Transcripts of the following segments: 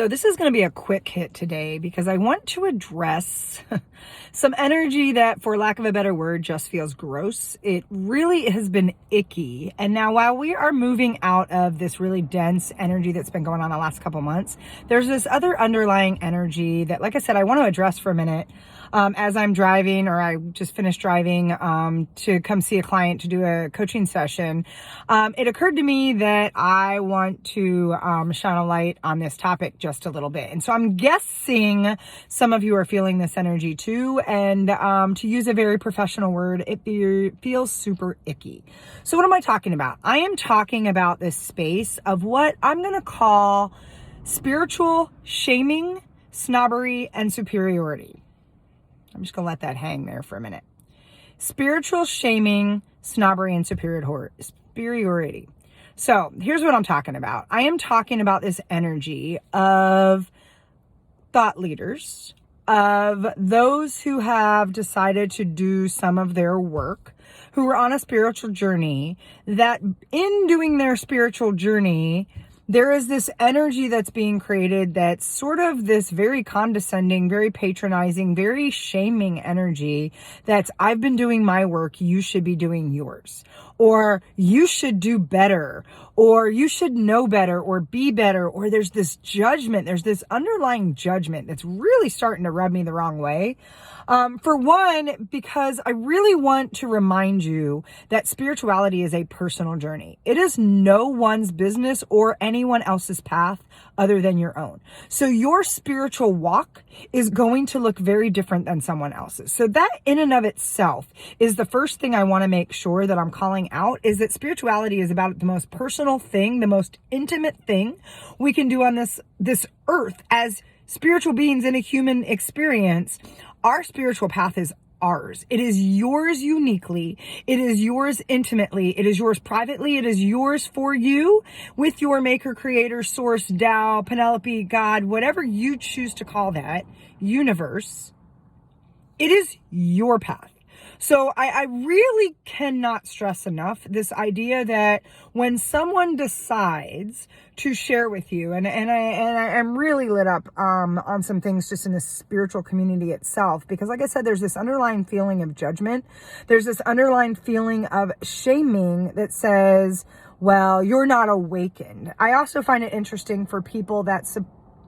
So this is going to be a quick hit today because I want to address some energy that, for lack of a better word, just feels gross. It really has been icky. And now while we are moving out of this really dense energy that's been going on the last couple months, there's this other underlying energy that, like I said, I want to address for a minute. As I'm driving, or I just finished driving to come see a client to do a coaching session, it occurred to me that I want to shine a light on this topic just a little bit. And so I'm guessing some of you are feeling this energy too. And to use a very professional word, it feels super icky. So what am I talking about? I am talking about this space of what I'm going to call spiritual shaming, snobbery, and superiority. I'm just going to let that hang there for a minute. Spiritual shaming, snobbery, and superiority. So here's what I'm talking about. I am talking about this energy of thought leaders, of those who have decided to do some of their work, who are on a spiritual journey, that in doing their spiritual journey, there is this energy that's being created that's sort of this very condescending, very patronizing, very shaming energy that's, I've been doing my work, you should be doing yours. Or you should do better, or you should know better, or be better, or there's this judgment, there's this underlying judgment that's really starting to rub me the wrong way. For one, because I really want to remind you that spirituality is a personal journey. It is no one's business or anyone else's path other than your own. So your spiritual walk is going to look very different than someone else's. So that in and of itself is the first thing I want to make sure that I'm calling out, is that spirituality is about the most personal thing, the most intimate thing we can do on this earth as spiritual beings in a human experience. Our spiritual path is ours. It is yours uniquely. It is yours intimately. It is yours privately. It is yours for you with your maker, creator, source, Tao, Penelope, God, whatever you choose to call that, universe. It is your path. So I really cannot stress enough this idea that when someone decides to share with you, and I'm really lit up on some things just in the spiritual community itself, because like I said, there's this underlying feeling of judgment. There's this underlying feeling of shaming that says, well, you're not awakened. I also find it interesting for people that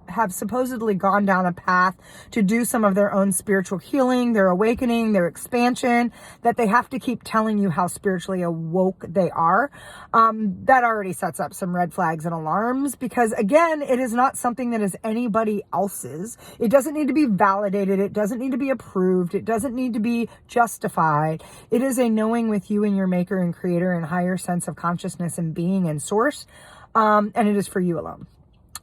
have supposedly gone down a path to do some of their own spiritual healing, their awakening, their expansion, that they have to keep telling you how spiritually awoke they are. That already sets up some red flags and alarms, because again, it is not something that is anybody else's. It doesn't need to be validated. It doesn't need to be approved. It doesn't need to be justified. It is a knowing with you and your maker and creator and higher sense of consciousness and being and source. And it is for you alone.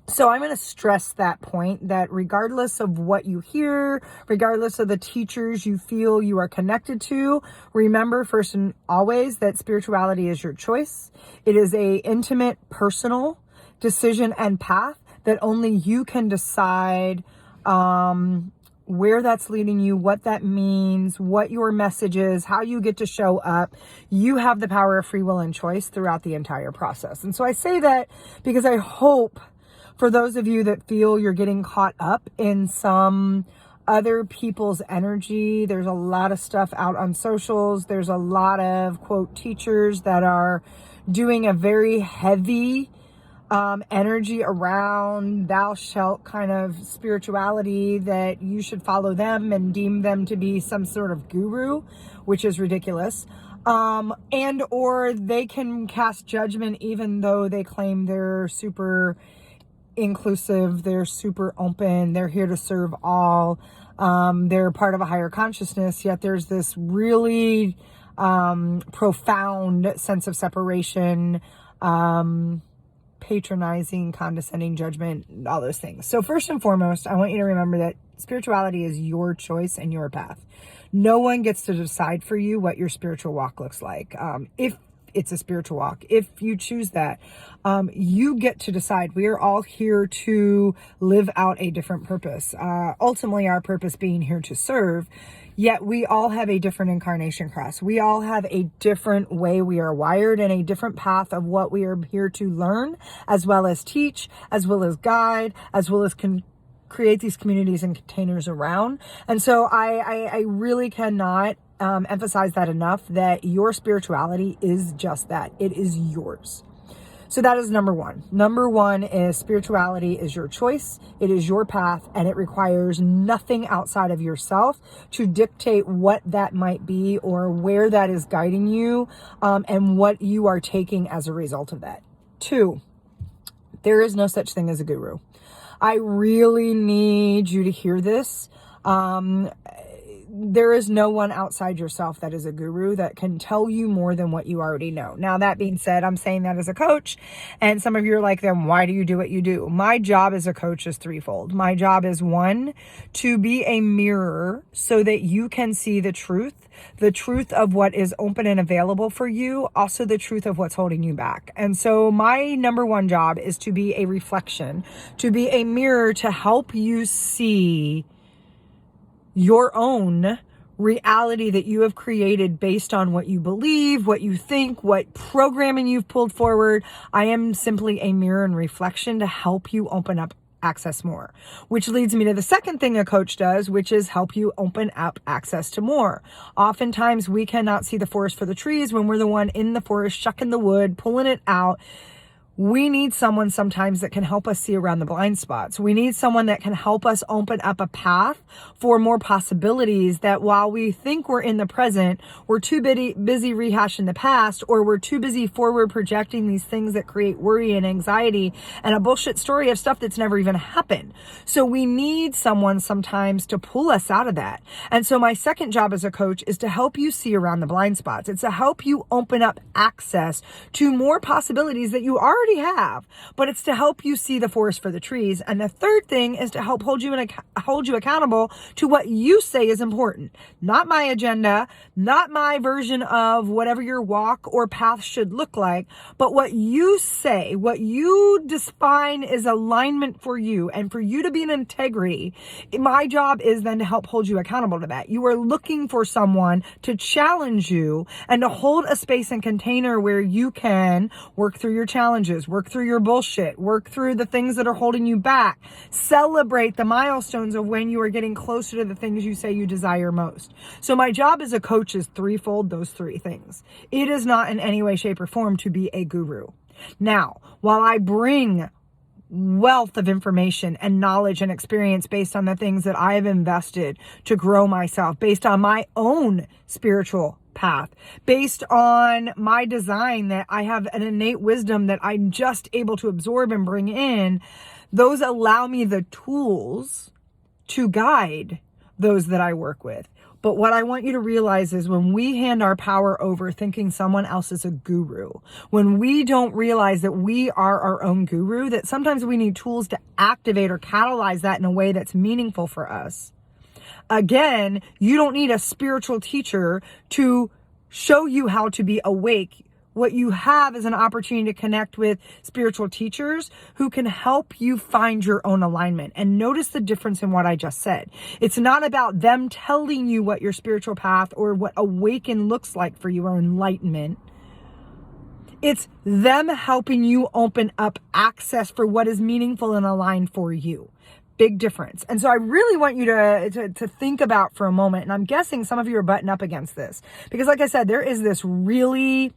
So I'm going to stress that point, that regardless of what you hear, regardless of the teachers you feel you are connected to, remember first and always that spirituality is your choice. It is a intimate, personal decision and path that only you can decide where that's leading you, what that means, what your message is, how you get to show up. You have the power of free will and choice throughout the entire process. And so I say that because I hope, for those of you that feel you're getting caught up in some other people's energy, there's a lot of stuff out on socials. There's a lot of, quote, teachers that are doing a very heavy energy around thou shalt kind of spirituality, that you should follow them and deem them to be some sort of guru, which is ridiculous. And or they can cast judgment even though they claim they're super inclusive, they're super open, they're here to serve all, they're part of a higher consciousness, yet there's this really profound sense of separation, patronizing, condescending, judgment, all those things. So first and foremost, I want you to remember that spirituality is your choice and your path. No one gets to decide for you what your spiritual walk looks like. If it's a spiritual walk, if you choose that, you get to decide. We are all here to live out a different purpose. Ultimately, our purpose being here to serve. Yet we all have a different incarnation cross. We all have a different way we are wired and a different path of what we are here to learn, as well as teach, as well as guide, as well as create these communities and containers around. And so I really cannot emphasize that enough, that your spirituality is just that. It is yours. So that is number one. Number one is spirituality is your choice. It is your path, and it requires nothing outside of yourself to dictate what that might be or where that is guiding you, and what you are taking as a result of that. 2, there is no such thing as a guru. I really need you to hear this. There is no one outside yourself that is a guru that can tell you more than what you already know. Now, that being said, I'm saying that as a coach, and some of you are like, then why do you do what you do? My job as a coach is threefold. My job is, 1, to be a mirror so that you can see the truth of what is open and available for you, also the truth of what's holding you back. And so my number one job is to be a reflection, to be a mirror to help you see your own reality that you have created based on what you believe, what you think, what programming you've pulled forward. I am simply a mirror and reflection to help you open up access more, which leads me to the second thing a coach does, which is help you open up access to more. Oftentimes we cannot see the forest for the trees when we're the one in the forest, shucking the wood, pulling it out. We need someone sometimes that can help us see around the blind spots. We need someone that can help us open up a path for more possibilities, that while we think we're in the present, we're too busy rehashing the past, or we're too busy forward projecting these things that create worry and anxiety and a bullshit story of stuff that's never even happened. So we need someone sometimes to pull us out of that. And so my second job as a coach is to help you see around the blind spots. It's to help you open up access to more possibilities that you already have, but it's to help you see the forest for the trees. And the third thing is to help hold you accountable to what you say is important. Not my agenda, not my version of whatever your walk or path should look like, but what you say, what you define is alignment for you and for you to be in integrity. My job is then to help hold you accountable to that. You are looking for someone to challenge you and to hold a space and container where you can work through your challenges, work through your bullshit, work through the things that are holding you back, celebrate the milestones of when you are getting closer to the things you say you desire most. So my job as a coach is threefold, those three things. It is not in any way, shape, or form to be a guru. Now, while I bring wealth of information and knowledge and experience based on the things that I have invested to grow myself, based on my own spiritual path, based on my design, that I have an innate wisdom that I'm just able to absorb and bring in, those allow me the tools to guide those that I work with. But what I want you to realize is when we hand our power over thinking someone else is a guru, when we don't realize that we are our own guru, that sometimes we need tools to activate or catalyze that in a way that's meaningful for us. Again, you don't need a spiritual teacher to show you how to be awake. What you have is an opportunity to connect with spiritual teachers who can help you find your own alignment. And notice the difference in what I just said. It's not about them telling you what your spiritual path or what awaken looks like for you or enlightenment. It's them helping you open up access for what is meaningful and aligned for you. Big difference. And so I really want you to think about for a moment, and I'm guessing some of you are butting up against this, because like I said, there is this really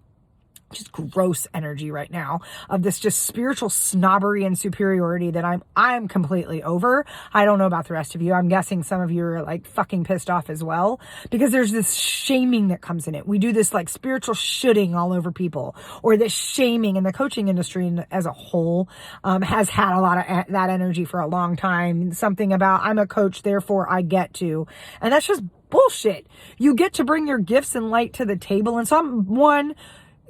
just gross energy right now of this just spiritual snobbery and superiority that I'm completely over. I don't know about the rest of you. I'm guessing some of you are like fucking pissed off as well, because there's this shaming that comes in it. We do this like spiritual shooting all over people, or this shaming in the coaching industry as a whole has had a lot of that energy for a long time. Something about I'm a coach, therefore I get to, and that's just bullshit. You get to bring your gifts and light to the table. And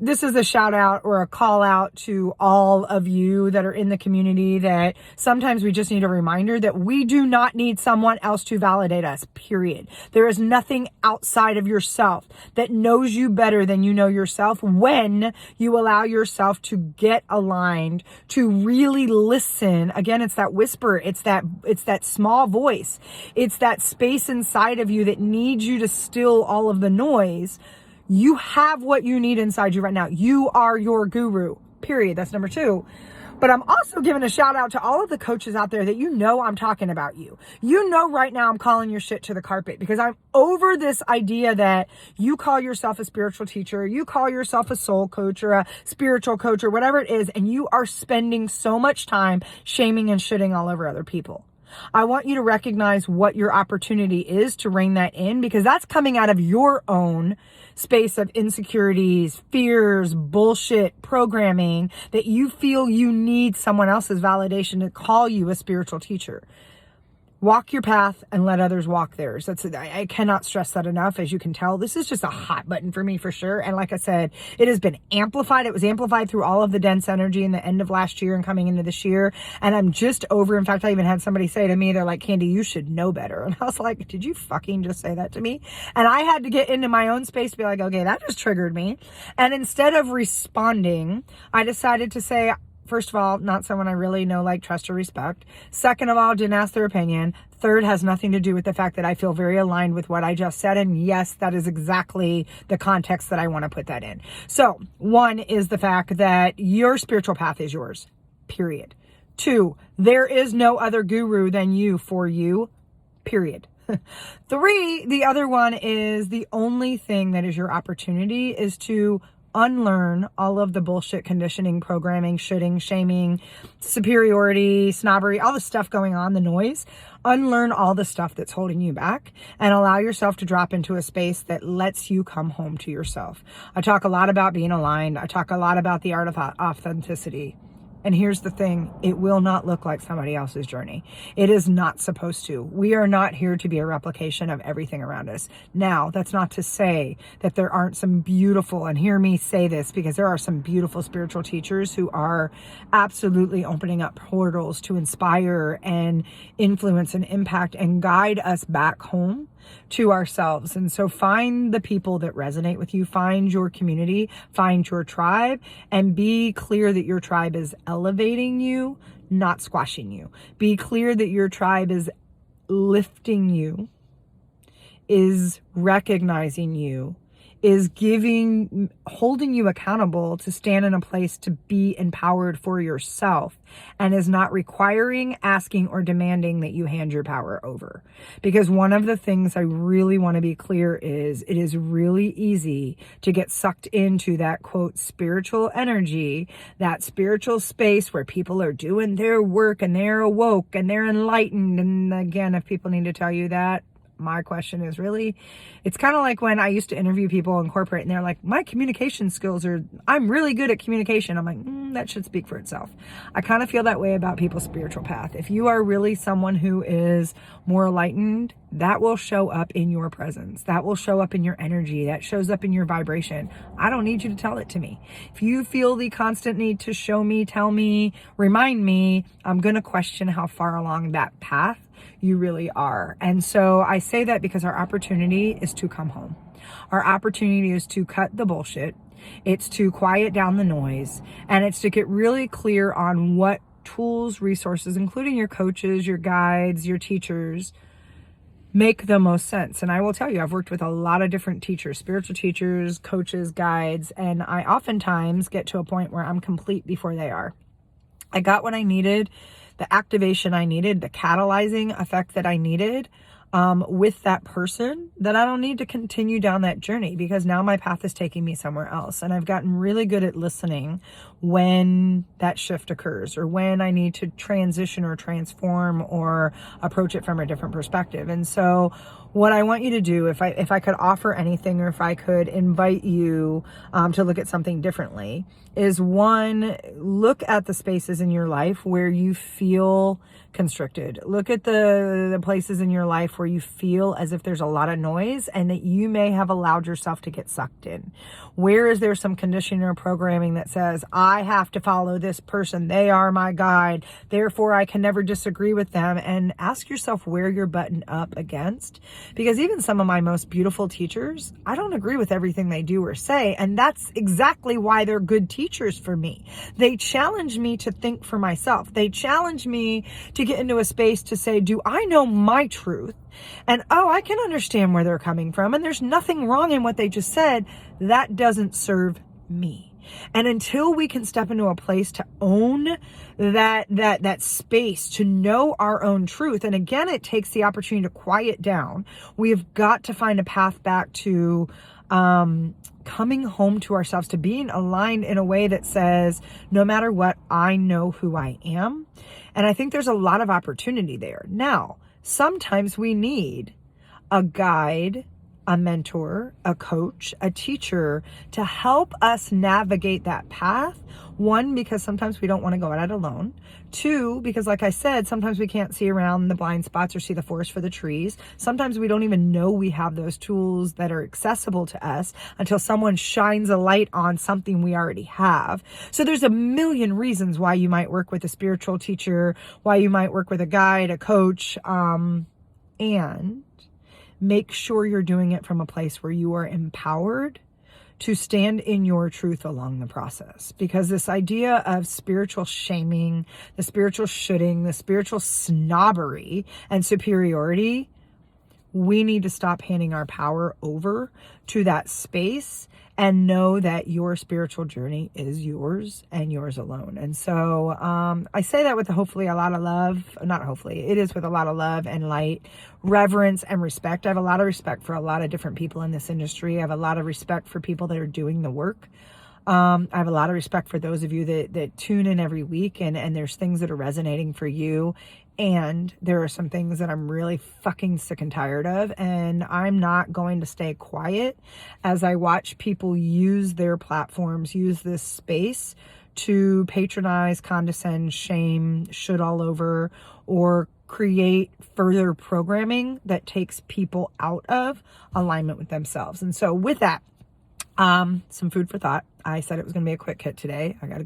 this is a shout out or a call out to all of you that are in the community, that sometimes we just need a reminder that we do not need someone else to validate us, period. There is nothing outside of yourself that knows you better than you know yourself when you allow yourself to get aligned, to really listen. Again, it's that whisper. It's that small voice. It's that space inside of you that needs you to still all of the noise. You have what you need inside you right now. You are your guru, period. That's number 2. But I'm also giving a shout out to all of the coaches out there that you know I'm talking about you. You know right now I'm calling your shit to the carpet, because I'm over this idea that you call yourself a spiritual teacher, you call yourself a soul coach or a spiritual coach or whatever it is, and you are spending so much time shaming and shitting all over other people. I want you to recognize what your opportunity is to rein that in, because that's coming out of your own space of insecurities, fears, bullshit, programming, that you feel you need someone else's validation to call you a spiritual teacher. Walk your path and let others walk theirs. I cannot stress that enough. As you can tell, this is just a hot button for me for sure. And like I said, it has been amplified. It was amplified through all of the dense energy in the end of last year and coming into this year. And I'm just over. In fact, I even had somebody say to me, they're like, Candy, you should know better. And I was like, did you fucking just say that to me? And I had to get into my own space to be like, okay, that just triggered me. And instead of responding, I decided to say, first of all, not someone I really know, like, trust, or respect. Second of all, didn't ask their opinion. Third, has nothing to do with the fact that I feel very aligned with what I just said. And yes, that is exactly the context that I want to put that in. So 1 is the fact that your spiritual path is yours, period. 2, there is no other guru than you for you, period. 3, the other one is the only thing that is your opportunity is to unlearn all of the bullshit conditioning, programming, shitting, shaming, superiority, snobbery, all the stuff going on, the noise. Unlearn all the stuff that's holding you back and allow yourself to drop into a space that lets you come home to yourself. I talk a lot about being aligned. I talk a lot about the art of authenticity. And here's the thing, it will not look like somebody else's journey. It is not supposed to. We are not here to be a replication of everything around us. Now, that's not to say that there aren't some beautiful, and hear me say this, because there are some beautiful spiritual teachers who are absolutely opening up portals to inspire and influence and impact and guide us back home to ourselves. And so find the people that resonate with you, find your community, find your tribe, and be clear that your tribe is elevating you, not squashing you. Be clear that your tribe is lifting you, is recognizing you, is holding you accountable to stand in a place to be empowered for yourself, and is not requiring, asking, or demanding that you hand your power over. Because one of the things I really want to be clear is, it is really easy to get sucked into that, quote, spiritual energy, that spiritual space where people are doing their work and they're awoke and they're enlightened. And again, if people need to tell you that, my question is, really? It's kind of like when I used to interview people in corporate and they're like, my communication skills I'm really good at communication. I'm like, that should speak for itself. I kind of feel that way about people's spiritual path. If you are really someone who is more enlightened, that will show up in your presence. That will show up in your energy. That shows up in your vibration. I don't need you to tell it to me. If you feel the constant need to show me, tell me, remind me, I'm going to question how far along that path you really are. And so I say that because our opportunity is to come home. Our opportunity is to cut the bullshit. It's to quiet down the noise. And it's to get really clear on what tools, resources, including your coaches, your guides, your teachers, make the most sense. And I will tell you, I've worked with a lot of different teachers, spiritual teachers, coaches, guides, and I oftentimes get to a point where I'm complete before they are. I got what I needed, the activation I needed, the catalyzing effect that I needed with that person, that I don't need to continue down that journey, because now my path is taking me somewhere else. And I've gotten really good at listening when that shift occurs, or when I need to transition or transform or approach it from a different perspective. And so what I want you to do, if I could offer anything, or if I could invite you to look at something differently, is one, look at the spaces in your life where you feel constricted. Look at the places in your life where you feel as if there's a lot of noise and that you may have allowed yourself to get sucked in. Where is there some conditioning or programming that says, I have to follow this person, they are my guide, therefore I can never disagree with them? And ask yourself where you're buttoned up against, because even some of my most beautiful teachers, I don't agree with everything they do or say, and that's exactly why they're good teachers for me. They challenge me to think for myself. They challenge me to get into a space to say, do I know my truth? And oh, I can understand where they're coming from, and there's nothing wrong in what they just said. That doesn't serve me. And until we can step into a place to own that space, to know our own truth, and again, it takes the opportunity to quiet down. We've got to find a path back to coming home to ourselves, to being aligned in a way that says, no matter what, I know who I am. And I think there's a lot of opportunity there. Now, sometimes we need a guide, a mentor, a coach, a teacher to help us navigate that path. One, because sometimes we don't want to go at it alone. Two, because like I said, sometimes we can't see around the blind spots or see the forest for the trees. Sometimes we don't even know we have those tools that are accessible to us until someone shines a light on something we already have. So there's a million reasons why you might work with a spiritual teacher, why you might work with a guide, a coach, and make sure you're doing it from a place where you are empowered to stand in your truth along the process. Because this idea of spiritual shaming, the spiritual shoulding, the spiritual snobbery and superiority, we need to stop handing our power over to that space and know that your spiritual journey is yours and yours alone. And so I say that with hopefully a lot of love, not hopefully, it is with a lot of love and light, reverence and respect. I have a lot of respect for a lot of different people in this industry. I have a lot of respect for people that are doing the work. I have a lot of respect for those of you that tune in every week, and there's things that are resonating for you. And there are some things that I'm really fucking sick and tired of, and I'm not going to stay quiet as I watch people use their platforms, use this space to patronize, condescend, shame, should all over, or create further programming that takes people out of alignment with themselves. And so with that, some food for thought. I said it was going to be a quick hit today. I get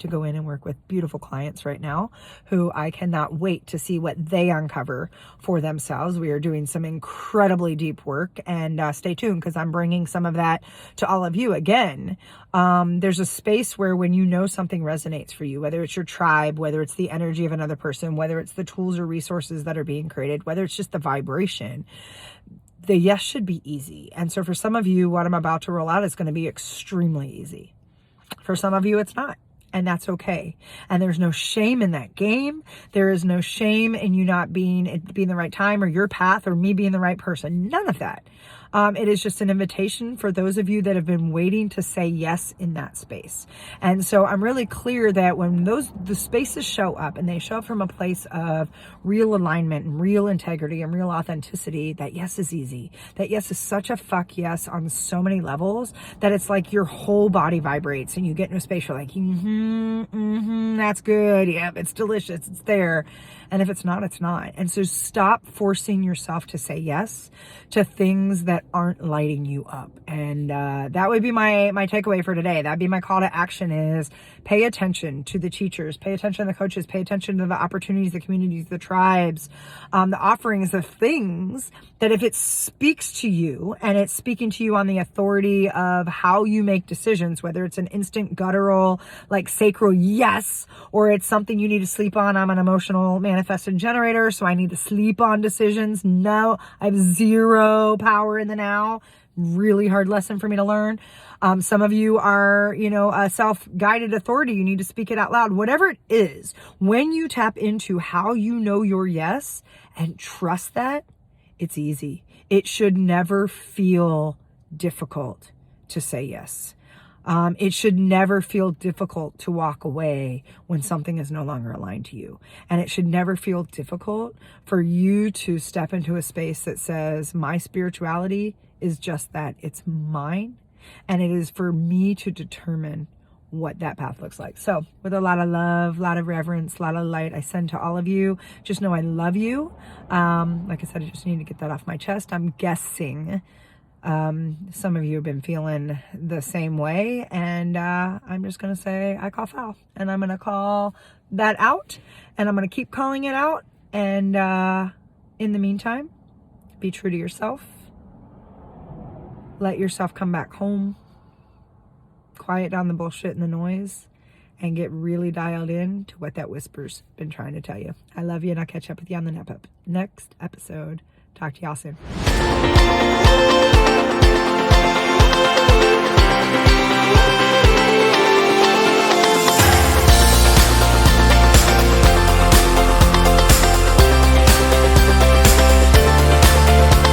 to go in and work with beautiful clients right now who I cannot wait to see what they uncover for themselves. We are doing some incredibly deep work, and stay tuned because I'm bringing some of that to all of you again. There's a space where when you know something resonates for you, whether it's your tribe, whether it's the energy of another person, whether it's the tools or resources that are being created, whether it's just the vibration, the yes should be easy. And so for some of you, what I'm about to roll out is going to be extremely easy. For some of you, it's not. And that's okay. And there's no shame in that game. There is no shame in you not being the right time or your path or me being the right person. None of that. It is just an invitation for those of you that have been waiting to say yes in that space. And so I'm really clear that when the spaces show up, and they show up from a place of real alignment and real integrity and real authenticity, that yes is easy. That yes is such a fuck yes on so many levels that it's like your whole body vibrates and you get into a space you're like, that's good. Yep, it's delicious. It's there. And if it's not, it's not. And so stop forcing yourself to say yes to things that aren't lighting you up. And that would be my takeaway for today. That'd be my call to action is pay attention to the teachers, pay attention to the coaches, pay attention to the opportunities, the communities, the tribes, the offerings, the things that if it speaks to you and it's speaking to you on the authority of how you make decisions, whether it's an instant guttural, like sacral yes, or it's something you need to sleep on. I'm an emotional manifested generator, so I need to sleep on decisions. No, I have zero power in the now. Really hard lesson for me to learn. Some of you are, a self-guided authority. You need to speak it out loud. Whatever it is, when you tap into how you know your yes and trust that, it's easy. It should never feel difficult to say yes. It should never feel difficult to walk away when something is no longer aligned to you. And it should never feel difficult for you to step into a space that says, my spirituality is just that. It's mine. And it is for me to determine what that path looks like. So with a lot of love, a lot of reverence, a lot of light I send to all of you. Just know I love you. Like I said, I just need to get that off my chest. I'm guessing some of you have been feeling the same way, and I'm just going to say I call foul, and I'm going to call that out, and I'm going to keep calling it out. And in the meantime, be true to yourself. Let yourself come back home. Quiet down the bullshit and the noise, and get really dialed in to what that whisper's been trying to tell you. I love you, and I'll catch up with you on the next episode. Talk to y'all soon.